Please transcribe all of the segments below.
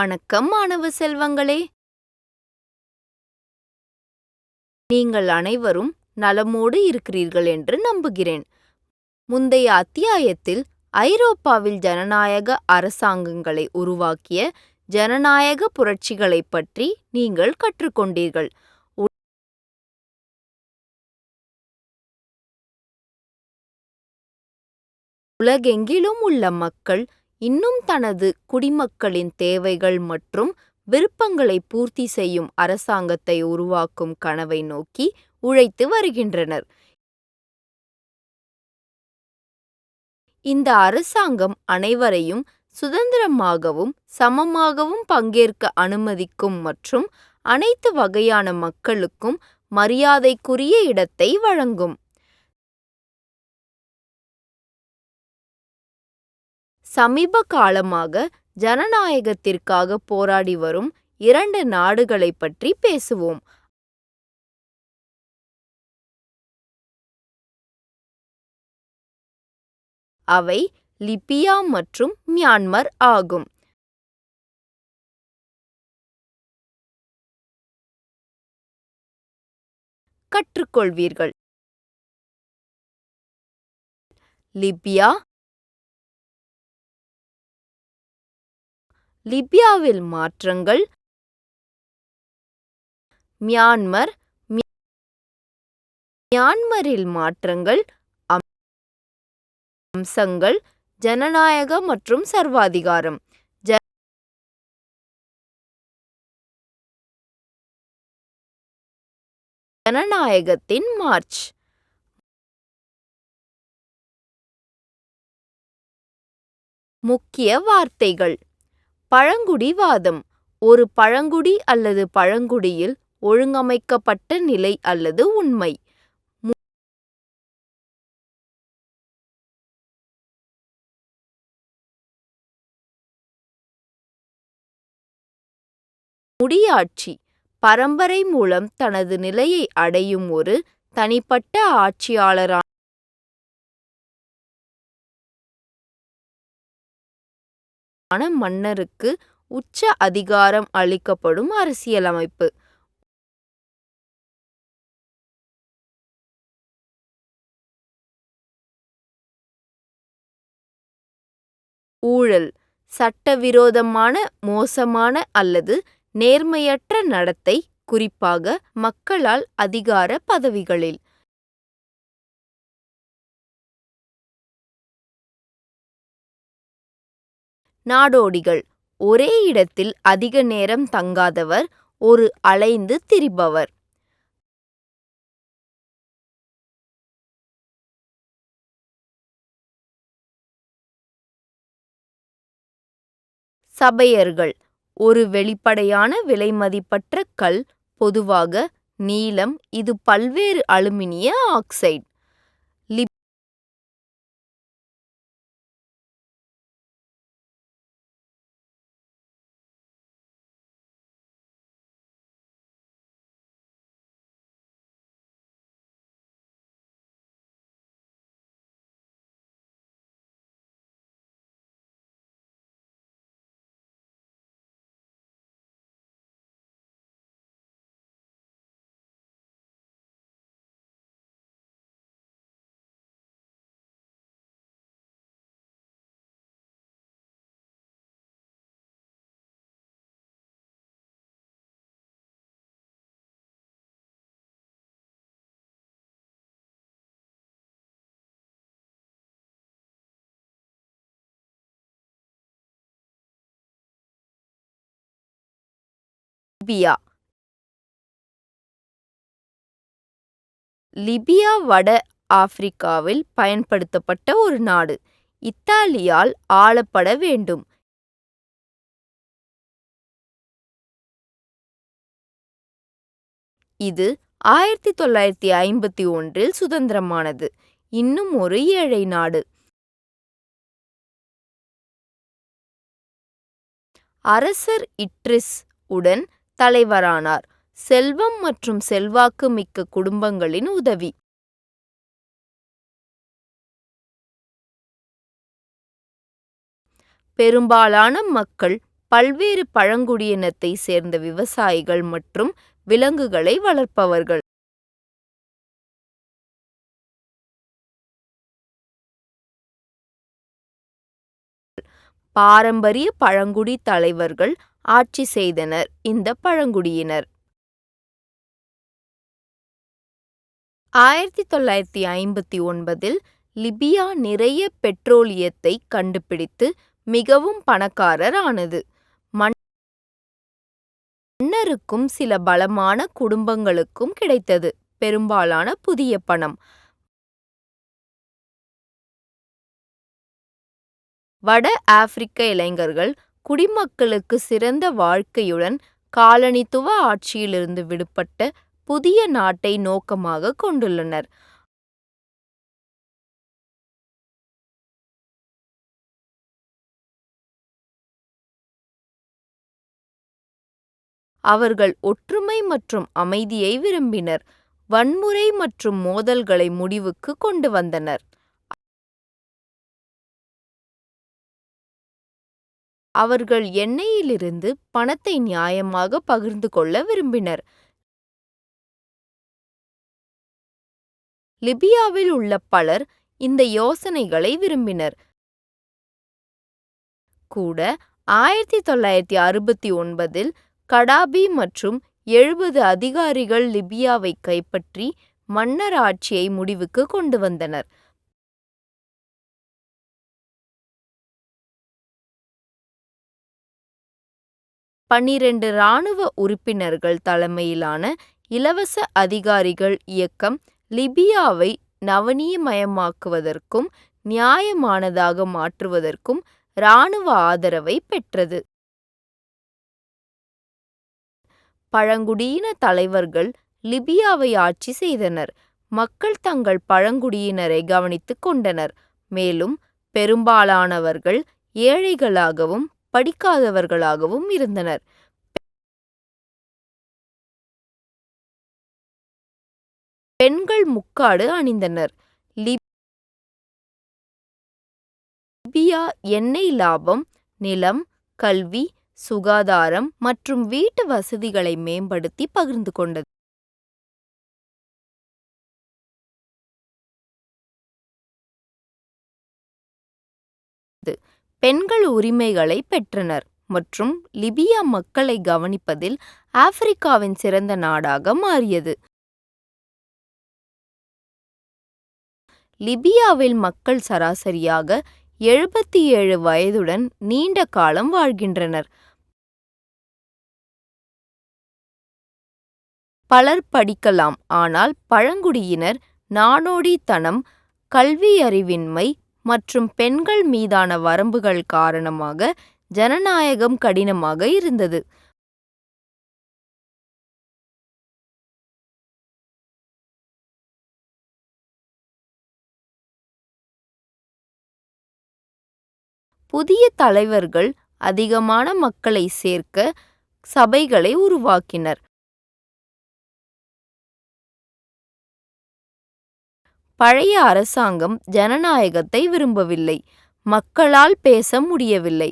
வணக்கம் மாணவ செல்வங்களே! நீங்கள் அனைவரும் நலமோடு இருக்கிறீர்கள் என்று நம்புகிறேன். முந்தைய அத்தியாயத்தில் ஐரோப்பாவில் ஜனநாயக அரசாங்கங்களை உருவாக்கிய ஜனநாயக புரட்சிகளைப் பற்றி நீங்கள் கற்றுக்கொண்டீர்கள். உலகெங்கிலும் உள்ள மக்கள் இன்னும் தனது குடிமக்களின் தேவைகள் மற்றும் விருப்பங்களை பூர்த்தி செய்யும் அரசாங்கத்தை உருவாக்கும் கனவை நோக்கி உழைத்து வருகின்றனர். இந்த அரசாங்கம் அனைவரையும் சுதந்திரமாகவும் சமமாகவும் பங்கேற்க அனுமதிக்கும் மற்றும் அனைத்து வகையான மக்களுக்கும் மரியாதைக்குரிய இடத்தை வழங்கும். சமீப காலமாக ஜனநாயகத்திற்காக போராடி வரும் 2 நாடுகளைப் பற்றி பேசுவோம். அவை லிபியா மற்றும் மியான்மர் ஆகும். கற்றுக்கொள்வீர்கள். லிபியாவில் மாற்றங்கள், மியான்மரில் மாற்றங்கள், அம்சங்கள், ஜனநாயக மற்றும் சர்வாதிகாரம். ஜனநாயகத்தின் மார்ச். முக்கிய வார்த்தைகள்: பழங்குடிவாதம், ஒரு பழங்குடி அல்லது பழங்குடியில் ஒழுங்கமைக்கப்பட்ட நிலை அல்லது உண்மை. முடியாட்சி, பரம்பரை மூலம் தனது நிலையை அடையும் ஒரு தனிப்பட்ட ஆட்சியாளரான மன்னருக்கு உச்ச அதிகாரம் அளிக்கப்படும் அரசியலமைப்பு. ஊழல், சட்டவிரோதமான, மோசமான அல்லது நேர்மையற்ற நடத்தை, குறிப்பாக மக்களால் அதிகார பதவிகளில். நாடோடிகள், ஒரே இடத்தில் அதிக நேரம் தங்காதவர், ஒரு அலைந்து திரிபவர். சபையர்கள், ஒரு வெளிப்படையான விலைமதிப்பற்ற கல், பொதுவாக நீலம், இது பல்வேறு அலுமினிய ஆக்சைடு. லிபியா வட ஆப்பிரிக்காவில் பயன்படுத்தப்பட்ட ஒரு நாடு. இத்தாலியால் ஆளப்பட வேண்டும். இது 1951 சுதந்திரமானது. இன்னும் ஒரு ஏழை நாடு. அரசர் இட்ரிஸ் உடன் தலைவரானார். செல்வம் மற்றும் செல்வாக்கு மிக்க குடும்பங்களின் உதவி. பெரும்பாலான மக்கள் பல்வேறு பழங்குடியினத்தை சேர்ந்த விவசாயிகள் மற்றும் விலங்குகளை வளர்ப்பவர்கள். பாரம்பரிய பழங்குடி தலைவர்கள் ஆட்சி செய்தனர். இந்த பழங்குடியினர் 1959 லிபியா நிறைய பெட்ரோலியத்தை கண்டுபிடித்து மிகவும் பணக்காரர் ஆனது. மன்னருக்கும் சில பலமான குடும்பங்களுக்கும் கிடைத்தது பெரும்பாலான புதிய பணம். வட ஆப்பிரிக்க இளைஞர்கள் குடிமக்களுக்கு சிறந்த வாழ்க்கையுடன் காலனித்துவ ஆட்சியிலிருந்து விடுபட்ட புதிய நாட்டை நோக்கமாக கொண்டுள்ளனர். அவர்கள் ஒற்றுமை மற்றும் அமைதியை விரும்பினர், வன்முறை மற்றும் மோதல்களை முடிவுக்கு கொண்டு வந்தனர். அவர்கள் எண்ணெயிலிருந்து பணத்தை நியாயமாக பகிர்ந்து கொள்ள விரும்பினர். லிபியாவில் உள்ள பலர் இந்த யோசனைகளை விரும்பினர். கூட 1969 கடாபி மற்றும் 70 அதிகாரிகள் லிபியாவை கைப்பற்றி மன்னர் ஆட்சியை முடிவுக்கு கொண்டு வந்தனர். பன்னிரண்டு இராணுவ உறுப்பினர்கள் தலைமையிலான இலவச அதிகாரிகள் இயக்கம் லிபியாவை நவீனமயமாக்குவதற்கும் நியாயமானதாக மாற்றுவதற்கும் இராணுவ ஆதரவை பெற்றது. பழங்குடியின தலைவர்கள் லிபியாவை ஆட்சி செய்தனர். மக்கள் தங்கள் பழங்குடியினரை கவனித்துக் கொண்டனர், மேலும் பெரும்பாலானவர்கள் ஏழைகளாகவும் படிக்காதவர்களாகவும் இருந்தனர். பெண்கள் முக்காடு அணிந்தனர். லிபியா எண்ணெய் லாபம், நிலம், கல்வி, சுகாதாரம் மற்றும் வீட்டு வசதிகளை மேம்படுத்தி பகிர்ந்து கொண்டது. பெண்கள் உரிமைகளை பெற்றனர் மற்றும் லிபியா மக்களை கவனிப்பதில் ஆப்பிரிக்காவின் சிறந்த நாடாக மாறியது. லிபியாவில் மக்கள் சராசரியாக 77 வயதுடன் நீண்ட காலம் வாழ்கின்றனர். பலர் படிக்கலாம், ஆனால் பழங்குடியினர் நாடோடித்தனம், கல்வியறிவின்மை மற்றும் பெண்கள் மீதான வரம்புகள் காரணமாக ஜனநாயகம் கடினமாக இருந்தது. புதிய தலைவர்கள் அதிகமான மக்களை சேர்க்க சபைகளை உருவாக்கினர். பழைய அரசாங்கம் ஜனநாயகத்தை விரும்பவில்லை, மக்களால் பேச முடியவில்லை.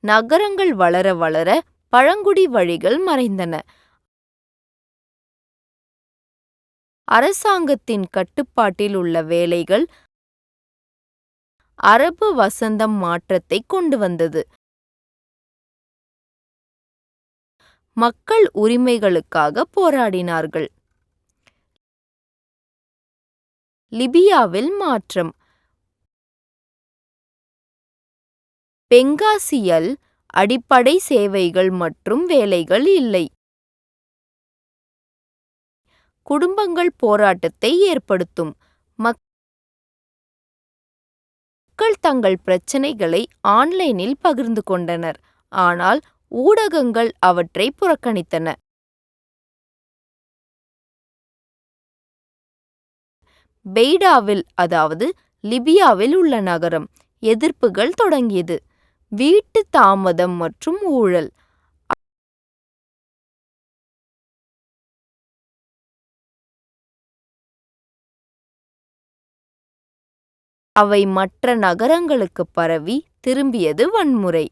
நகரங்கள் வளர வளர பழங்குடி வழிகள் மறைந்தன. அரசாங்கத்தின் கட்டுப்பாட்டில் உள்ள வேலைகள் அரபு வசந்தம் மாற்றத்தை கொண்டு வந்தது. மக்கள் உரிமைகளுக்காக போராடினார்கள். லிபியாவில் மாற்றம். பெங்காசியில் அடிப்படை சேவைகள் மற்றும் வேலைகள் இல்லை. குடும்பங்கள் போராட்டத்தை ஏற்படுத்தும். மக்கள் தங்கள் பிரச்சனைகளை ஆன்லைனில் பகிர்ந்து கொண்டனர், ஆனால் ஊடகங்கள் அவற்றை புறக்கணித்தன. பெய்டாவில், அதாவது லிபியாவில் உள்ள நகரம், எதிர்ப்புகள் தொடங்கியது. வீட்டு தாமதம் மற்றும் ஊழல். அவை மற்ற நகரங்களுக்கு பரவி திரும்பியது வன்முறை.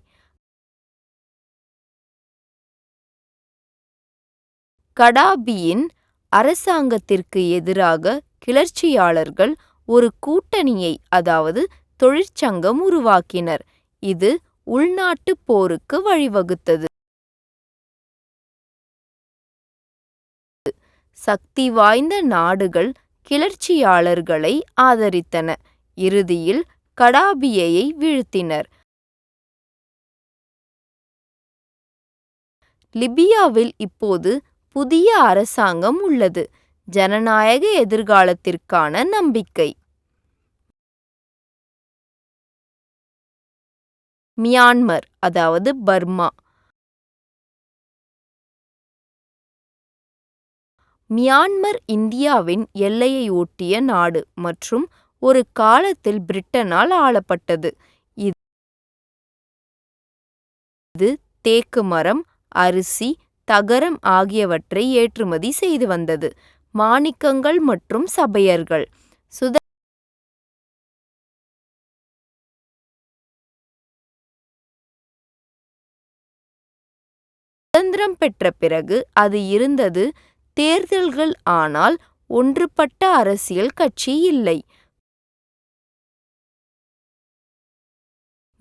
கடாபியின் அரசாங்கத்திற்கு எதிராக கிளர்ச்சியாளர்கள் ஒரு கூட்டணியை, அதாவது தொழிற்சங்கம் உருவாக்கினர். இது உள்நாட்டுப் போருக்கு வழிவகுத்தது. சக்தி வாய்ந்த நாடுகள் கிளர்ச்சியாளர்களை ஆதரித்தன. இறுதியில் கடாபியை வீழ்த்தினர். லிபியாவில் இப்போது புதிய அரசாங்கம் உள்ளது. ஜனநாயக எதிர்காலத்திற்கான நம்பிக்கை. மியான்மர், அதாவது பர்மா. மியான்மர் இந்தியாவின் எல்லையை ஒட்டிய நாடு மற்றும் ஒரு காலத்தில் பிரிட்டனால் ஆளப்பட்டது. இது தேக்கு மரம், அரிசி, தகரம் ஆகியவற்றை ஏற்றுமதி செய்து வந்தது. மாணிக்கங்கள் மற்றும் சபையர்கள். சுதந்திரம் பெற்ற பிறகு அது இருந்தது தேர்தல்கள், ஆனால் ஒன்றுபட்ட அரசியல் கட்சி இல்லை.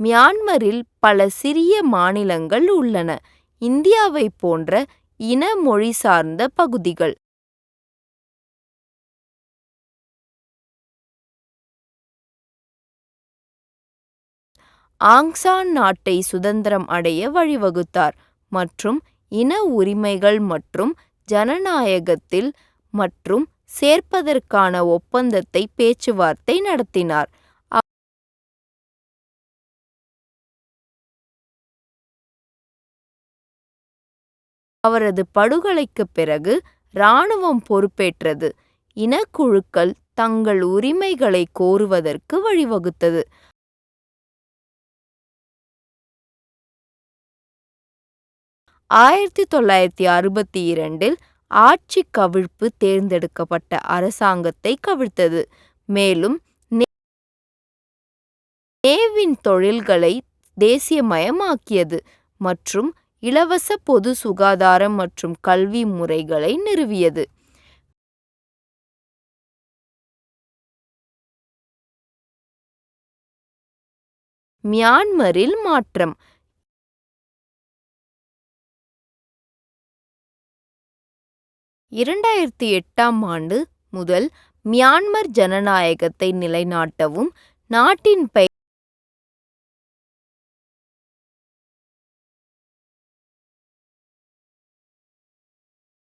மியான்மரில் பல சிறிய மாநிலங்கள் உள்ளன, இந்தியாவை போன்ற இன மொழி சார்ந்த பகுதிகள். ஆங் சான் நாட்டை சுதந்திரம் அடைய வழிவகுத்தார் மற்றும் இன உரிமைகள் மற்றும் ஜனநாயகத்தில் மற்றும் சேர்ப்பதற்கான ஒப்பந்தத்தை பேச்சுவார்த்தை நடத்தினார். அவரது படுகொலைக்குப் பிறகு இராணுவம் பொறுப்பேற்றது. இனக்குழுக்கள் தங்கள் உரிமைகளை கோருவதற்கு வழிவகுத்தது. 1962இல் ஆட்சி கவிழ்ப்பு தேர்ந்தெடுக்கப்பட்ட அரசாங்கத்தை கவிழ்த்தது, மேலும் நேவின் தொழில்களை தேசியமயமாக்கியது மற்றும் இலவச பொது சுகாதாரம் மற்றும் கல்வி முறைகளை நிறுவியது. மியான்மரில் மாற்றம். 2008ஆம் ஆண்டு முதல் மியான்மர் ஜனநாயகத்தை நிலைநாட்டவும் நாட்டின்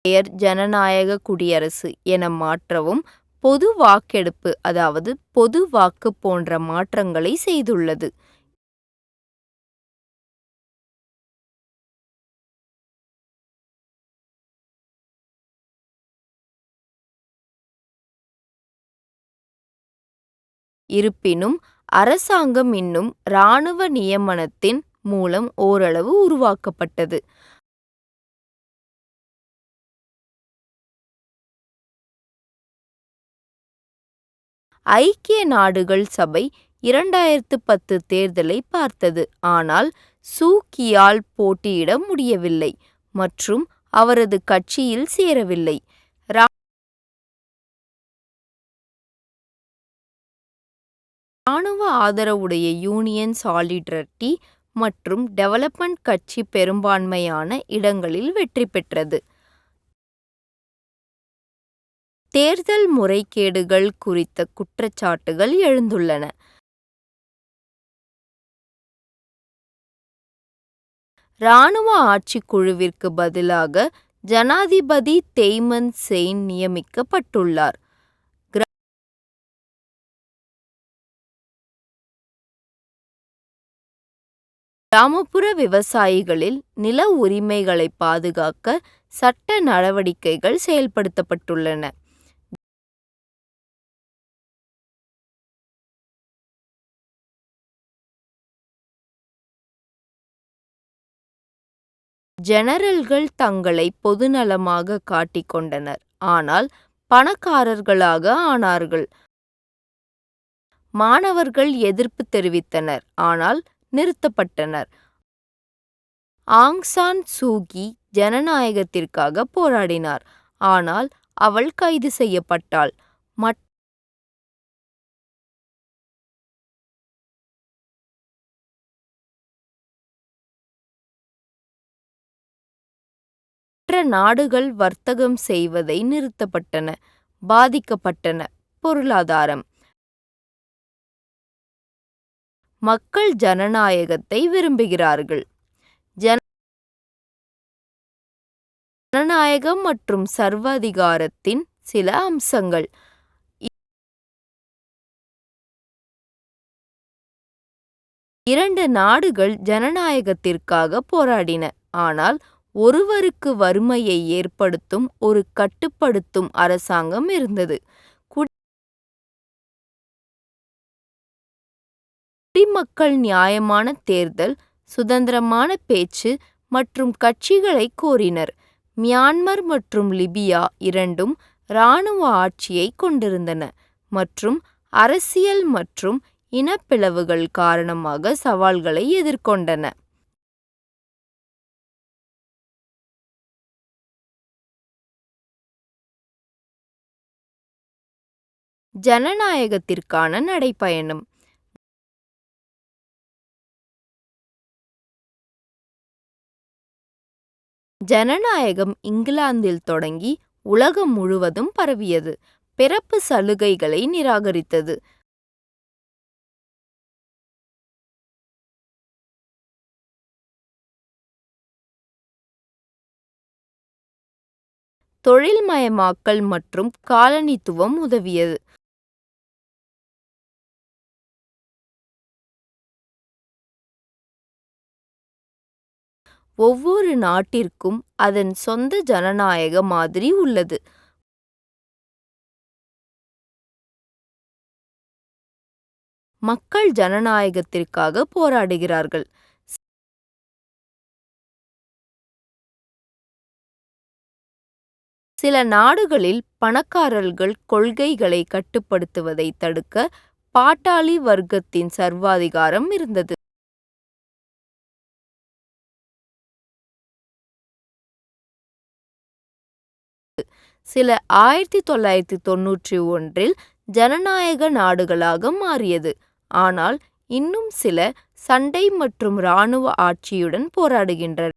பெயர் ஜனநாயக குடியரசு என மாற்றவும் பொது வாக்கெடுப்பு, அதாவது பொது வாக்கு போன்ற மாற்றங்களை செய்துள்ளது. இருப்பினும் அரசாங்கம் இன்னும் இராணுவ நியமனத்தின் மூலம் ஓரளவு உருவாக்கப்பட்டது. ஐக்கிய நாடுகள் சபை 2010 தேர்தலை பார்த்தது, ஆனால் சூ கியால் போட்டியிட முடியவில்லை மற்றும் அவரது கட்சியில் சேரவில்லை. இராணுவ ஆதரவுடைய யூனியன் சாலிடரிட்டி மற்றும் டெவலப்மெண்ட் கட்சி பெரும்பான்மையான இடங்களில் வெற்றி பெற்றது. தேர்தல் முறைகேடுகள் குறித்த குற்றச்சாட்டுகள் எழுந்துள்ளன. இராணுவ ஆட்சிக்குழுவிற்கு பதிலாக ஜனாதிபதி தெய்மன் செயின் நியமிக்கப்பட்டுள்ளார். கிராமப்புற விவசாயிகளில் நில உரிமைகளை பாதுகாக்க சட்ட நடவடிக்கைகள் செயல்படுத்தப்பட்டுள்ளன. ஜெனரல்கள் தங்களை பொதுநலமாக காட்டிக்கொண்டனர், ஆனால் பணக்காரர்களாக ஆனார்கள். மாணவர்கள் எதிர்ப்பு தெரிவித்தனர், ஆனால் நிறுத்தப்பட்டனர். ஆங் சான் சூகி ஜனநாயகத்திற்காக போராடினார், ஆனால் அவள் கைது செய்யப்பட்டாள். மற்ற நாடுகள் வர்த்தகம் செய்வதை நிறுத்தப்பட்டன. பாதிக்கப்பட்டன. பொருளாதாரம். மக்கள் ஜனநாயகத்தை விரும்புகிறார்கள். ஜனநாயகம் மற்றும் சர்வாதிகாரத்தின் சில அம்சங்கள். இரண்டு நாடுகள் ஜனநாயகத்திற்காக போராடின, ஆனால் ஒருவருக்கு வறுமையை ஏற்படுத்தும் ஒரு கட்டுப்படுத்தும் அரசாங்கம் இருந்தது. குடிமக்கள் நியாயமான தேர்தல், சுதந்திரமான பேச்சு மற்றும் கட்சிகளை கோரினர். மியான்மர் மற்றும் லிபியா இரண்டும் இராணுவ ஆட்சியை கொண்டிருந்தன மற்றும் அரசியல் மற்றும் இனப்பிளவுகள் காரணமாக சவால்களை எதிர்கொண்டன. ஜனநாயகத்திற்கான நடைப்பயணம். ஜனநாயகம் இங்கிலாந்தில் தொடங்கி உலகம் முழுவதும் பரவியது. பிறப்பு சலுகைகளை நிராகரித்தது. தொழில்மயமாக்கல் மற்றும் காலனித்துவம் உதவியது. ஒவ்வொரு நாட்டிற்கும் அதன் சொந்த ஜனநாயக மாதிரி உள்ளது. மக்கள் ஜனநாயகத்திற்காக போராடுகிறார்கள். சில நாடுகளில் பணக்காரர்கள் கொள்கைகளை கட்டுப்படுத்துவதை தடுக்க பாட்டாளி வர்க்கத்தின் சர்வாதிகாரம் இருந்தது. சில 1991 ஜனநாயக நாடுகளாக மாறியது, ஆனால் இன்னும் சில சண்டை மற்றும் இராணுவ ஆட்சியுடன் போராடுகின்றன.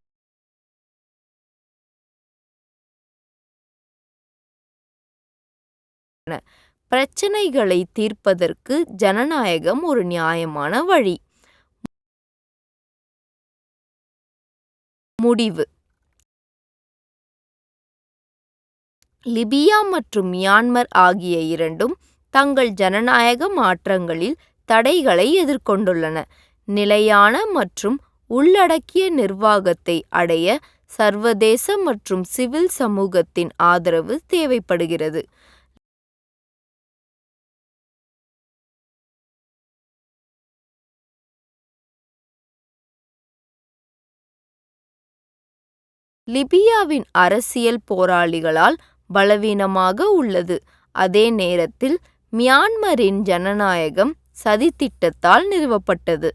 பிரச்சனைகளை தீர்ப்பதற்கு ஜனநாயகம் ஒரு நியாயமான வழி. முடிவு. லிபியா மற்றும் மியான்மர் ஆகிய இரண்டும் தங்கள் ஜனநாயக மாற்றங்களில் தடைகளை எதிர்கொண்டுள்ளன. நிலையான மற்றும் உள்ளடக்கிய நிர்வாகத்தை அடைய சர்வதேச மற்றும் சிவில் சமூகத்தின் ஆதரவு தேவைப்படுகிறது. லிபியாவின் அரசியல் போராளிகளால் பலவீனமாக உள்ளது. அதே நேரத்தில் மியான்மரின் ஜனநாயகம் சதித்திட்டத்தால் நிறுவப்பட்டது.